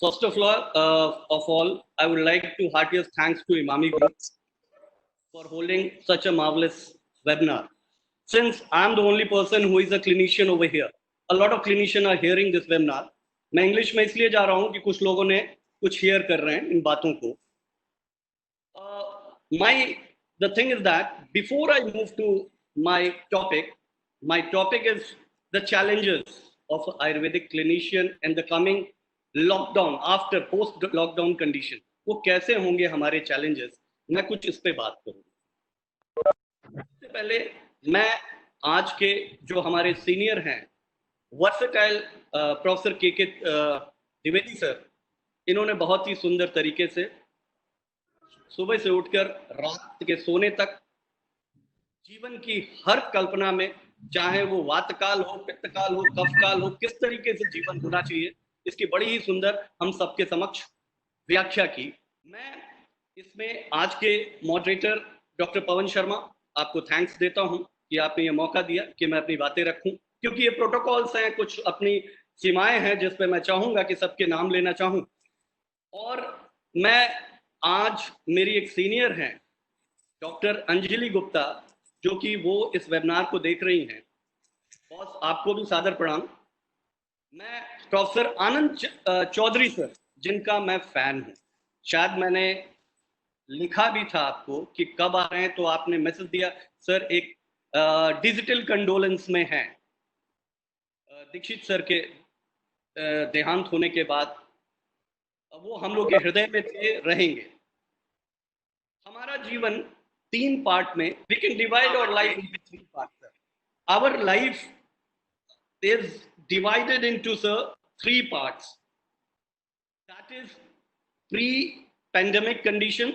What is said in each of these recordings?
First of all, I would like to heartiest thanks to Imami Group for holding such a marvelous webinar. Since I'm the only person who is a clinician over here, a lot of clinicians are hearing this webinar. मैं English में इसलिए जा रहा हूँ कि कुछ लोगों ने कुछ हेयर कर रहे हैं इन बातों को. The thing is that before I move to my topic is the challenges of Ayurvedic clinician and the coming lockdown after post lockdown condition. वो कैसे होंगे हमारे challenges? मैं कुछ इस पे बात करूँगा. सबसे पहले मैं आज के जो हमारे सीनियर हैं वर्सेटाइल प्रोफेसर के द्विवेदी सर, इन्होंने बहुत ही सुंदर तरीके से सुबह से उठकर रात के सोने तक जीवन की हर कल्पना में, चाहे वो वातकाल हो, पित्तकाल हो, कफकाल हो, किस तरीके से जीवन होना चाहिए, इसकी बड़ी ही सुंदर हम सबके समक्ष व्याख्या की. मैं इसमें आज के मॉडरेटर डॉक्टर पवन शर्मा आपको थैंक्स देता हूं कि आपने ये मौका दिया कि मैं अपनी बातें रखूं, क्योंकि ये प्रोटोकॉल्स हैं, कुछ अपनी सीमाएं हैं जिस पे मैं चाहूंगा कि सबके नाम लेना चाहूं. और मैं आज मेरी एक सीनियर हैं डॉक्टर अंजलि गुप्ता, जो कि वो इस वेबिनार को देख रही हैं. बॉस, आपको भी सादर प्रणाम. मैं प्रोफेसर आनंद चौधरी सर, जिनका मैं फैन हूं. शायद मैंने लिखा भी था आपको कि कब आ रहे हैं, तो आपने मैसेज दिया सर एक डिजिटल कंडोलेंस में हैं. दीक्षित सर के देहांत होने के बाद वो हम लोग के हृदय में थे, रहेंगे. हमारा जीवन 3 पार्ट में, we can divide our life into 3 parts. Our life is divided into 3 parts. That is pre pandemic condition,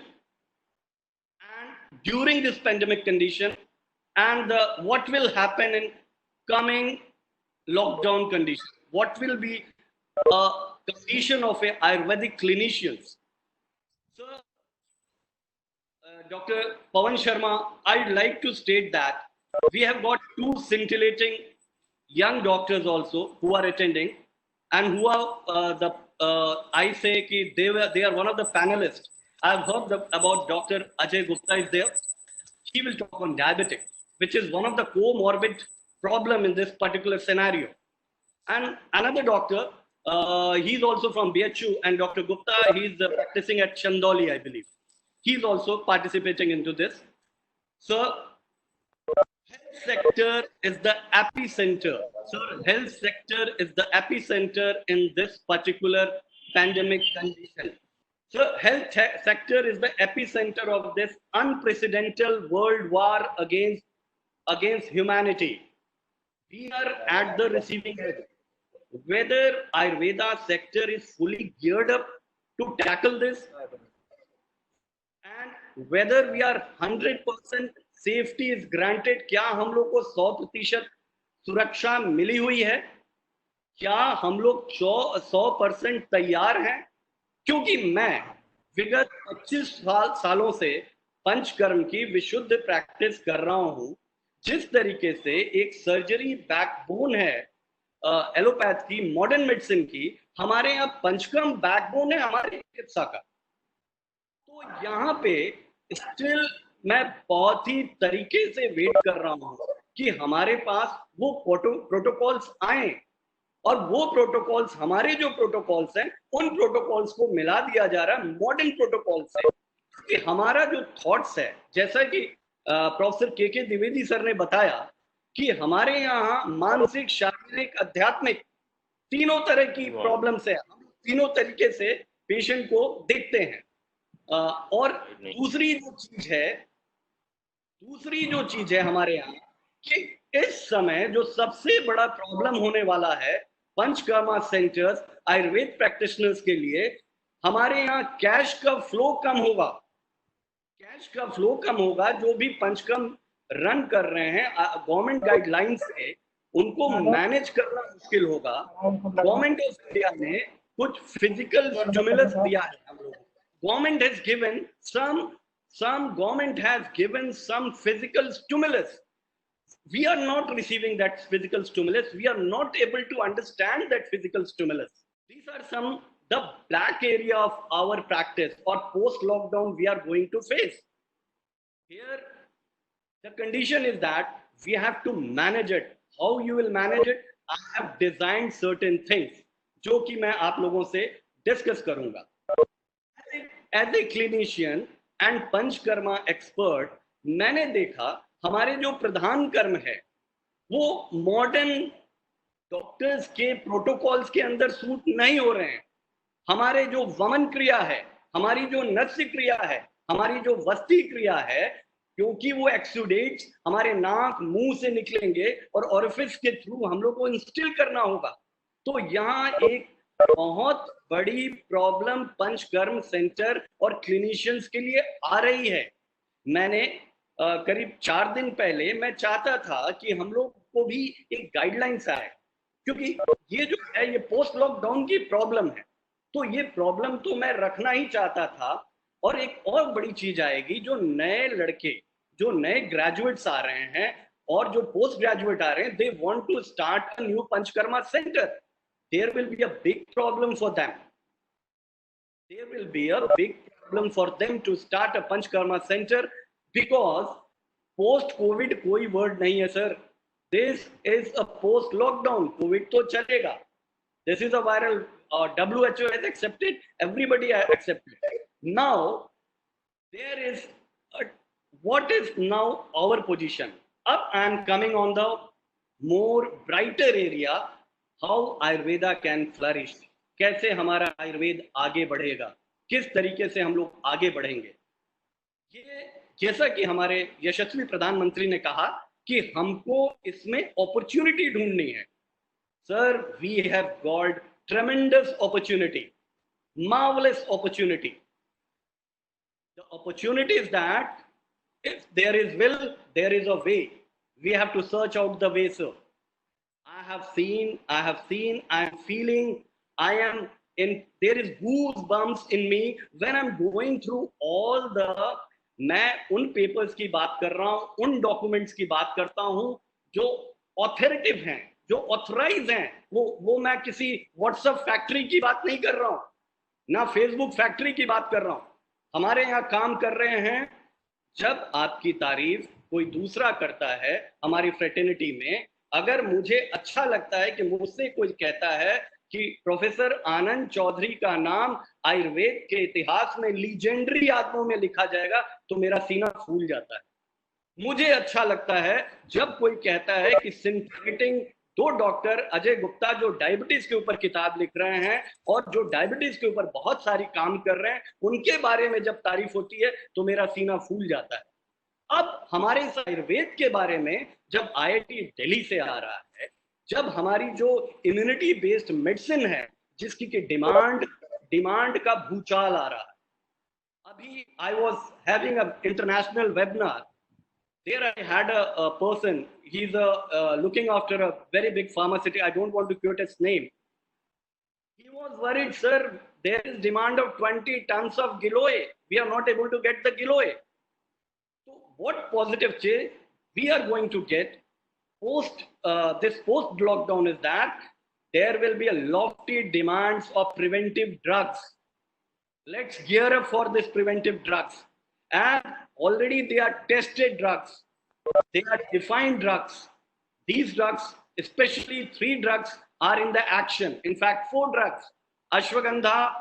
and during this pandemic condition, and what will happen in coming lockdown condition. What will be a condition of a Ayurvedic clinicians? So, Dr. Pawan Sharma, I'd like to state that we have got 2 scintillating young doctors also who are attending, and who are I say कि they are one of the panelists. I've heard about Dr. Ajay Gupta is there. He will talk on diabetic, which is one of the comorbid problem in this particular scenario. And another doctor, he's also from BHU, and Dr. Gupta, he's practicing at Chandoli, I believe. He's also participating into this. So, health sector is the epicenter. So, health sector is the epicenter in this particular pandemic condition. So, health sector is the epicenter of this unprecedented world war against humanity. We are at the receiving end. Whether Ayurveda sector is fully geared up to tackle this, and whether we are 100% safety is granted, क्या हम लोग को 100% सुरक्षा मिली हुई है, क्या हम लोग 100% तैयार हैं? क्योंकि मैं विगत 25 सालों से पंचकर्म की विशुद्ध प्रैक्टिस कर रहा हूं. जिस तरीके से एक सर्जरी बैकबोन है एलोपैथ की, मॉडर्न मेडिसिन की, हमारे यहाँ पंचकर्म बैकबोन है हमारे चिकित्सा का. तो यहाँ पे स्टिल मैं बहुत ही तरीके से वेट कर रहा हूँ कि हमारे पास वो प्रोटोकॉल्स आए, और वो प्रोटोकॉल्स, हमारे जो प्रोटोकॉल्स हैं, उन प्रोटोकॉल्स को मिला दिया जा रहा है मॉडर्न प्रोटोकॉल से. कि हमारा जो थॉट्स है, जैसा कि प्रोफेसर के द्विवेदी सर ने बताया कि हमारे यहाँ मानसिक, शारीरिक, आध्यात्मिक तीनों तरह की प्रॉब्लम्स है. हम तीनों तरीके से पेशेंट को देखते हैं. और दूसरी जो चीज है हमारे यहाँ कि इस समय जो सबसे बड़ा प्रॉब्लम होने वाला है पंचकर्मा सेंटर्स, आयुर्वेद प्रैक्टिशनर्स के लिए, हमारे यहाँ कैश का फ्लो कम होगा. जो भी पंचकर्म रन कर रहे हैं गवर्नमेंट गाइडलाइंस से, उनको मैनेज करना मुश्किल होगा. गवर्नमेंट ऑफ इंडिया ने कुछ फिजिकल स्टिमुलस दिया है हम लोगों को. Government has given some physical stimulus. We are not receiving that physical stimulus. We are not able to understand that physical stimulus. These are some the black area of our practice or post lockdown we are going to face. Here, the condition is that we have to manage it. How you will manage it? I have designed certain things जो कि मैं आप लोगों से discuss करूंगा. As a clinician and panchakarma expert, मैंने देखा हमारे जो प्रधान कर्म है वो मॉडर्न डॉक्टर्स के प्रोटोकॉल्स के अंदर सूट नहीं हो रहे हैं. हमारे जो वमन क्रिया है, हमारी जो नस्य क्रिया है, हमारी जो वस्ती क्रिया है, क्योंकि वो एक्सुडेट्स हमारे नाक मुंह से निकलेंगे और ऑरिफिस के थ्रू हम लोग को इंस्टिल करना होगा. तो यहाँ एक बहुत बड़ी प्रॉब्लम पंचकर्म सेंटर और क्लिनिशियंस के लिए आ रही है. मैंने करीब 4 दिन पहले मैं चाहता था कि हम लोग को भी एक गाइडलाइंस आए, क्योंकि ये जो है ये पोस्ट लॉकडाउन की प्रॉब्लम है. तो ये प्रॉब्लम तो मैं रखना ही चाहता था. और एक और बड़ी चीज आएगी, जो नए लड़के, जो नए ग्रेजुएट्स आ रहे हैं और जो पोस्ट ग्रेजुएट आ रहे हैं, they want to start a new Panchakarma centre. There will be a big problem for them. There will be a big problem for them to start a Panchkarma center, because post-COVID कोई word नहीं है sir. This is a post-lockdown. COVID तो चलेगा. This is a viral. WHO has accepted. Everybody has accepted. Now there is what is now our position? Up I am coming on the more brighter area. How Ayurveda can flourish. कैसे हमारा आयुर्वेद आगे बढ़ेगा, किस तरीके से हम लोग आगे बढ़ेंगे. ये जैसा कि हमारे यशस्वी प्रधानमंत्री ने कहा कि हमको इसमें अपॉर्चुनिटी ढूंढनी है. Sir, we have got tremendous opportunity, marvelous opportunity. The opportunity is that if there is will, there is a way. We have to search out the way, sir. I have seen, I am feeling, I am in, there is goosebumps in me when I'm going through all the, मैं उन papers की बात कर रहा हूँ, उन documents की बात करता हूँ जो ऑथोरेटिव हैं, जो ऑथराइज हैं. वो मैं किसी व्हाट्सएप फैक्ट्री की बात नहीं कर रहा हूँ, ना फेसबुक फैक्ट्री की बात कर रहा हूँ. हमारे यहाँ काम कर रहे हैं. जब आपकी तारीफ कोई दूसरा करता है हमारी फ्रेटर्निटी में, अगर मुझे अच्छा लगता है कि मुझसे कोई कहता है कि प्रोफेसर आनंद चौधरी का नाम आयुर्वेद के इतिहास में लीजेंडरी आत्मों में लिखा जाएगा, तो मेरा सीना फूल जाता है. मुझे अच्छा लगता है जब कोई कहता है कि सिंथेटिंग 2 डॉक्टर अजय गुप्ता जो डायबिटीज के ऊपर किताब लिख रहे हैं और जो डायबिटीज के ऊपर बहुत सारी काम कर रहे हैं, उनके बारे में जब तारीफ होती है तो मेरा सीना फूल जाता है. अब हमारे इस आयुर्वेद के बारे में जब IIT दिल्ली से आ रहा है, जब हमारी जो इम्यूनिटी बेस्ड मेडिसिन है जिसकी की डिमांड का भूचाल आ रहा है. अभी I was having a international webinar. There I had a person, he's looking after a very big pharmaceutical, I don't want to quote his name. He was worried, sir, there is demand of 20 tons of Giloy. We are not able to get the Giloy. So what positive change we are going to get this post lockdown is that there will be a lofty demands of preventive drugs. Let's gear up for this preventive drugs. And already they are tested drugs. They are defined drugs. These drugs, especially 3 drugs, are in the action. In fact, 4 drugs. Ashwagandha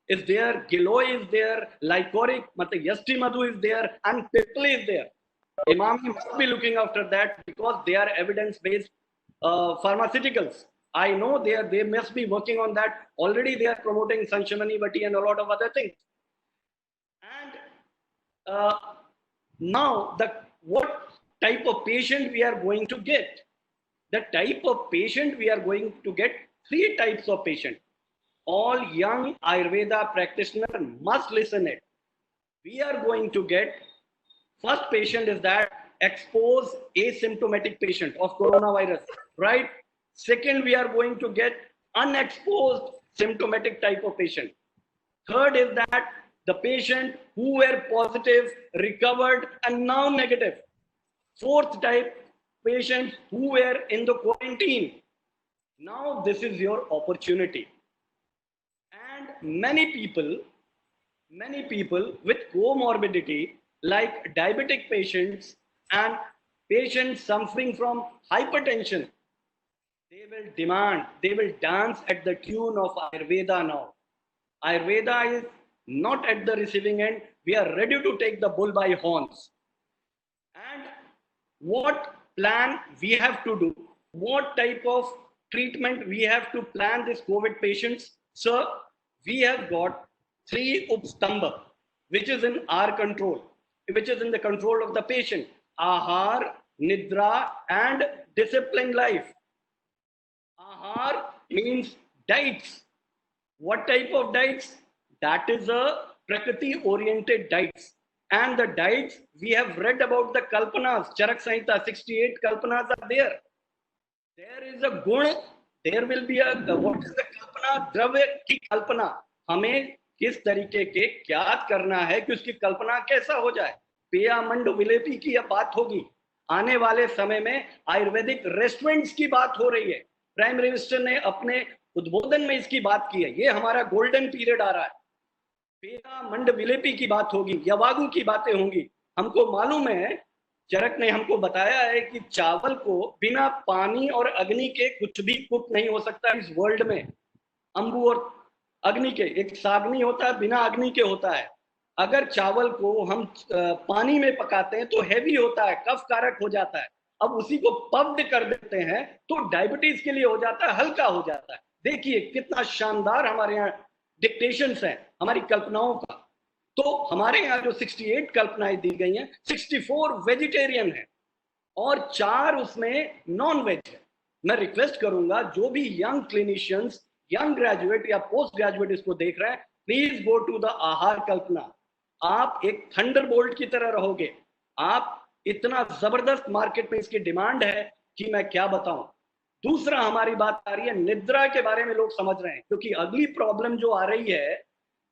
is there, Giloy is there, Lycoric, Yasti Madhu is there, and Pipli is there. Imami must be looking after that because they are evidence-based pharmaceuticals. I know they must be working on that. Already they are promoting Sanshamani Vati and a lot of other things. And now what type of patient we are going to get? The type of patient we are going to get, 3 types of patient. All young Ayurveda practitioner must listen it. We are going to get, first patient is that exposed asymptomatic patient of coronavirus, right? Second, we are going to get unexposed symptomatic type of patient. Third is that the patient who were positive, recovered, and now negative. Fourth type, patients who were in the quarantine. Now this is your opportunity. And many people with comorbidity like diabetic patients and patients suffering from hypertension, they will dance at the tune of Ayurveda now. Ayurveda is not at the receiving end. We are ready to take the bull by horns. And what plan we have to do, what type of treatment we have to plan this COVID patients? Sir, we have got 3 upstamba, which is in our control, which is in the control of the patient: ahar, nidra, and disciplined life. Ahar means diets. What type of diets? That is a prakriti oriented diets. And the diets, we have read about the kalpanas. Charak Samhita, 68 kalpanas are there. There is a gun, there will be a, what is the kalpana? द्रव्य की कल्पना. हमें किस तरीके के क्या करना है कि उसकी कल्पना कैसा हो जाए. पेया मंड विलेपी की यह बात होगी. आने वाले समय में आयुर्वेदिक रेस्टोरेंट्स की बात हो रही है. प्राइम मिनिस्टर ने अपने उद्बोधन में इसकी बात की है. ये हमारा गोल्डन पीरियड आ रहा है. पेरा मंड विलेपी की बात होगी, यवागु की बातें होंगी. हमको मालूम है, चरक ने हमको बताया है कि चावल को बिना पानी और अग्नि के कुछ भी कुक नहीं हो सकता इस वर्ल्ड में. अंबु और अग्नि के, एक साग्नि होता है, बिना अग्नि के होता है. अगर चावल को हम पानी में पकाते हैं तो हैवी होता है, कफ कारक हो जाता है. अब उसी को पफ्ड कर देते हैं तो डायबिटीज के लिए हो जाता है, हल्का हो जाता है. देखिए कितना शानदार हमारे यहाँ डिक्टेशंस हैं हमारी कल्पनाओं का. तो हमारे यहाँ जो 68 कल्पनाएं दी गई हैं, 64 वेजिटेरियन है और 4 उसमें नॉन वेज है. मैं रिक्वेस्ट करूंगा जो भी यंग क्लिनिशियंस, यंग ग्रेजुएट या पोस्ट ग्रेजुएट इसको देख रहे हैं, प्लीज गो टू द आहार कल्पना. आप एक थंडरबोल्ट की तरह रहोगे. आप इतना जबरदस्त मार्केट में इसकी डिमांड है कि मैं क्या बताऊं. दूसरा हमारी बात आ रही है निद्रा के बारे में. लोग समझ रहे हैं क्योंकि अगली प्रॉब्लम जो आ रही है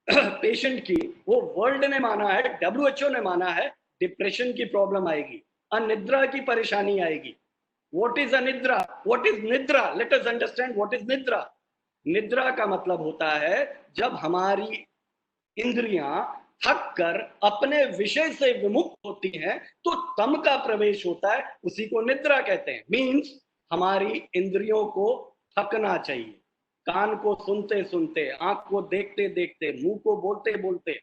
पेशेंट की, वो वर्ल्ड ने माना है, WHO ने माना है, डिप्रेशन की प्रॉब्लम आएगी, अनिद्रा की परेशानी आएगी. व्हाट इज अनिद्रा? व्हाट इज निद्रा? Let us understand what is निद्रा. निद्रा का मतलब होता है जब हमारी इंद्रियां थक कर अपने विषय से विमुक्त होती हैं तो तम का प्रवेश होता है, उसी को निद्रा कहते हैं. मीन्स हमारी इंद्रियों को थकना चाहिए. कान को सुनते सुनते, आंख को देखते देखते, मुंह को बोलते बोलते,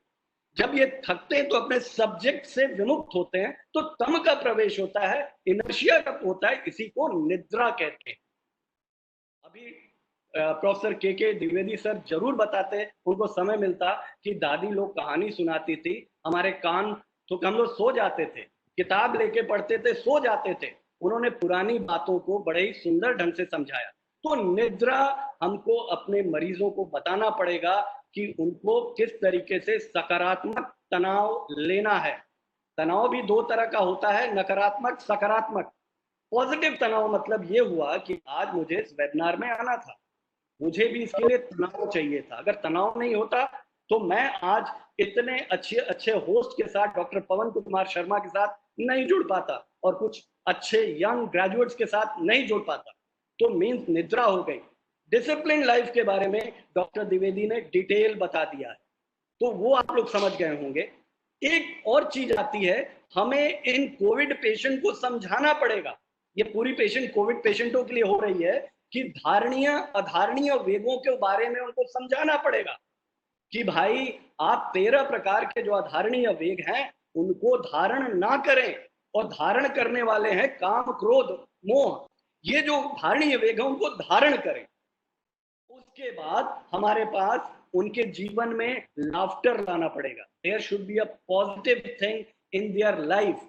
जब ये थकते हैं तो अपने सब्जेक्ट से विमुक्त होते हैं तो तम का प्रवेश होता है, इनर्शिया होता है. इसी को निद्रा कहते हैं. अभी प्रोफेसर के द्विवेदी सर जरूर बताते, उनको समय मिलता, कि दादी लोग कहानी सुनाती थी, हमारे कान तो हम लोग सो जाते थे, किताब लेके पढ़ते थे, सो जाते थे. उन्होंने पुरानी बातों को बड़े ही सुंदर ढंग से समझाया. तो निद्रा हमको अपने मरीजों को बताना पड़ेगा कि उनको किस तरीके से सकारात्मक तनाव लेना है. तनाव भी 2 तरह का होता है, नकारात्मक, सकारात्मक. पॉजिटिव तनाव मतलब ये हुआ कि आज मुझे इस वेबिनार में आना था, मुझे भी इसके लिए तनाव चाहिए था. अगर तनाव नहीं होता तो मैं आज इतने अच्छे अच्छे होस्ट के साथ, डॉक्टर पवन कुमार शर्मा के साथ नहीं जुड़ पाता और कुछ अच्छे यंग ग्रेजुएट्स के साथ नहीं जुड़ पाता. तो मीन्स निद्रा हो गई. डिसिप्लिन लाइफ के बारे में डॉक्टर द्विवेदी ने डिटेल बता दिया है, तो वो आप लोग समझ गए होंगे. एक और चीज आती है, हमें इन कोविड पेशेंट को समझाना पड़ेगा. ये पूरी पेशेंट कोविड पेशेंटों के लिए हो रही है कि धारणीय अधारणीय वेगों के बारे में उनको समझाना पड़ेगा कि भाई आप 13 प्रकार के जो अधारणीय वेग हैं उनको धारण ना करें, और धारण करने वाले हैं काम, क्रोध, मोह. ये जो धारणीय वेग है उनको धारण करें. उसके बाद हमारे पास उनके जीवन में लाफ्टर लाना पड़ेगा. There should be a positive thing in their life.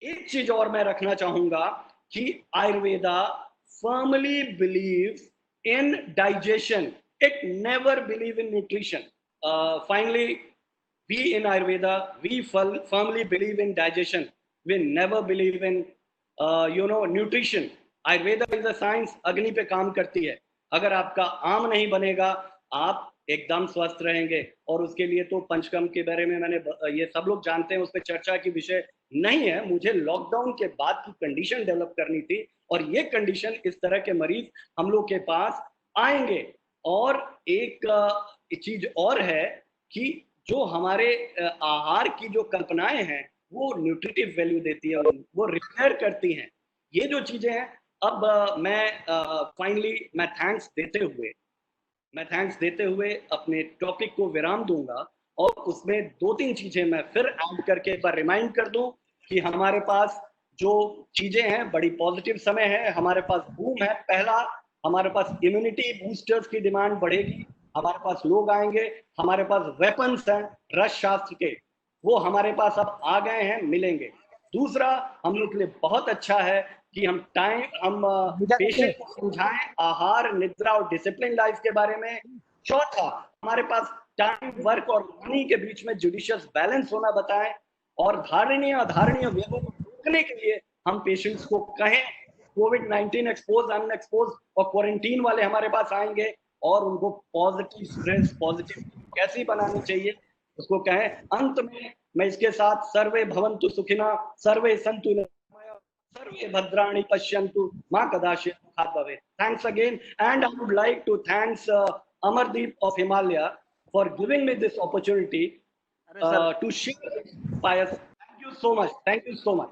एक चीज और मैं रखना चाहूंगा कि Ayurveda firmly believe in digestion. It never believe in nutrition. Finally, we in Ayurveda, we firmly believe in digestion. We never believe in nutrition. Ayurveda is a science. अग्नि पे काम करती है. अगर आपका आम नहीं बनेगा आप एकदम स्वस्थ रहेंगे. और उसके लिए तो पंचकर्म के बारे में मैंने, ये सब लोग जानते हैं, उस पर चर्चा की विषय नहीं है. मुझे लॉकडाउन के बाद की कंडीशन डेवलप करनी थी और ये कंडीशन, इस तरह के मरीज हम लोग के पास आएंगे. और एक चीज और है कि जो हमारे आहार की जो कल्पनाएं हैं वो न्यूट्रिटिव वैल्यू देती है, वो रिपेयर करती हैं। ये जो चीजें हैं, अब मैं फाइनली मैं थैंक्स देते हुए अपने टॉपिक को विराम दूंगा, और उसमें 2-3 चीजें मैं फिर ऐड करके एक बार रिमाइंड कर दूं कि हमारे पास जो चीजें हैं बड़ी पॉजिटिव समय है, हमारे पास बूम है। पहला, हमारे पास इम्यूनिटी बूस्टर्स की डिमांड बढ़ेगी, हमारे पास लोग आएंगे, हमारे पास वेपन्स हैं रस शास्त्र के, वो हमारे पास अब आ गए हैं, मिलेंगे। दूसरा, हम लोग के लिए बहुत अच्छा है कि हम पेशेंट को समझाएं आहार, निद्रा और डिसिप्लिन लाइफ के बारे में। चौथा, हमारे पास टाइम, वर्क और मनी के बीच में जुडिशियस बैलेंस होना बताएं। और धारणीय अधारणीय व्ययों को रोकने के लिए हम पेशेंट्स को कहें, कोविड-19 एक्सपोज, अनएक्सपोज और क्वारंटीन वाले हमारे पास आएंगे, और उनको पॉजिटिव स्ट्रेस, पॉजिटिव कैसी बनानी चाहिए उसको कहें। अंत में मैं इसके साथ सर्वे भवन्तु सुखिनः, सर्वे सन्तु निरामया, सर्वे भद्राणि पश्यन्तु, मा कदाचित् दुःखात् भवेत्। Thanks again, and I would like to thanks Amardeep of Himalaya for giving me this opportunity अरे sir to share this bias. Thank you so much. Thank you so much.